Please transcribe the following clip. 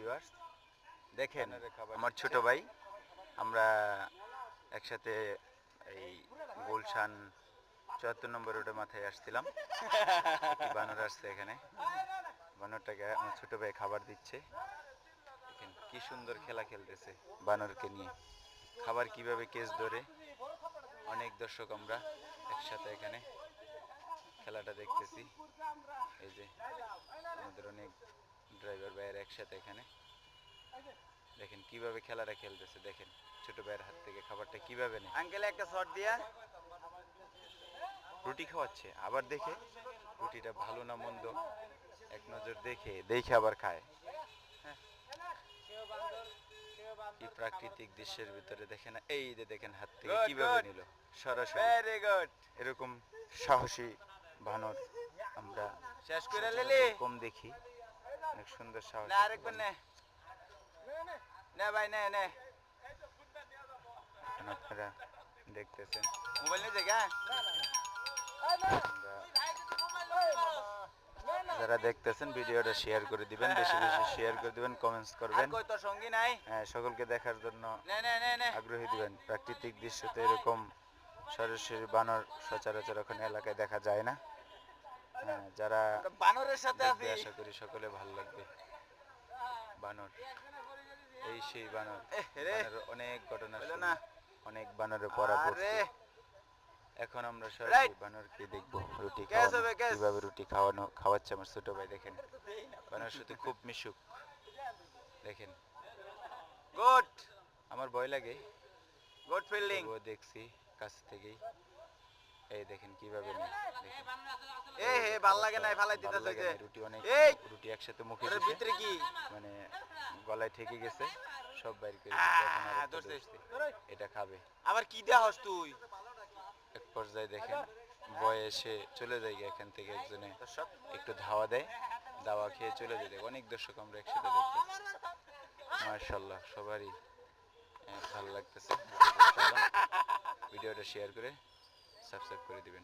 Viewers, দেখেন আমার ছোট ভাই, আমরা একসাথে এই গুলশান ৭৪ নম্বর রোডে মাথায় আসছিলাম। একটি বানর আসছে এখানে, বানরটাকে আমার ছোট ভাই খাবার দিচ্ছে। দেখেন কি সুন্দর খেলা খেলতেছে বানরকে নিয়ে, খাবার কিভাবে কেস ধরে। অনেক দর্শক আমরা একসাথে এখানে খেলাটা দেখতেছি। এই যে আমাদের অনেক ড্রাইভার ভাইয়ের একসাথে এখানে দেখেন কিভাবে খেলাটা খেলতেছে। দেখেন ছোট ভাইয়ের হাত থেকে খাবারটা কিভাবে নেয়। আঙ্কেল একটা শট দিয়া রুটি খাওয়াচ্ছে, আবার দেখে রুটিটা ভালো না মন্দ এক নজর দেখে দেখে আবার খায়। কি প্রাকৃতিক দৃশ্যের ভিতরে দেখেন, এই যে দেখেন হাত থেকে কিভাবে নিল সরাসরি। Very good. এরকম সাহসী বানর আমরা শেষ করে লিলি কম দেখি। অনেক সুন্দর সাহস। না আরেকবার নে নে ভাই নে নে আপনারা দেখতেছেন মোবাইল নিয়ে জায়গা যারা দেখতেছেন ভিডিওটা শেয়ার করে দিবেন, বেশি বেশি শেয়ার করে দিবেন, কমেন্টস করবেন। কই তোর সঙ্গী নাই? হ্যাঁ, সকলকে দেখার জন্য নে নে নে নে আগ্রহী দিবেন। প্রাকৃতিক দৃশ্যতে এরকম সরাসরি বানর সচরাচর এখন এলাকায় দেখা যায় না। হ্যাঁ, যারা বানরের সাথে দেখবে আছি। আশা করি সকলে ভালো লাগবে। বানর, এই সেই বানর। বানরের অনেক ঘটনা হলো শুনি, না। অনেক বানরে পড়া আরে পড়ছে। এখন আমরা সরাসরি বানরকে দেখবো রুটি খাওয়ানো, হবে, গ্যাস। কিভাবে রুটি খাওয়াচ্ছে আমার ছোট ভাই। দেখেন বানর সাথে খুব মিশুক। দেখেন গুড আমার ভয় লাগে, গুড ফিল্ডিং। তবুও দেখছি কাছ থেকেই। এই দেখেন কিভাবে নেয়, দেখেন। এ হে ভাল লাগে নাই ফালাই ভালো দিতেছে লাগে যে না, রুটি অনেক, এই রুটি একসাথে মুখে এর দিছে, ভিতরে কি মানে গলায় ঠেকে গেছে, সব বাইর করে দিছে। এখন আর একটা ধরছে। ধরছে, এটা খাবে। আবার কি দেয়া হস তুই? এক পর্যায়ে দেখেন ভয়ে এসে চলে যায় এখান থেকে, একজনে দর্শক একটু ধাওয়া দেয়, দাওয়া খেয়ে চলে যায়। অনেক দর্শক আমরা একসাথে দেখতেছি, মাশাআল্লাহ সবারই ভালো লাগতেছে। ভিডিওটা শেয়ার করে সাবস্ক্রাইব করে দিবেন।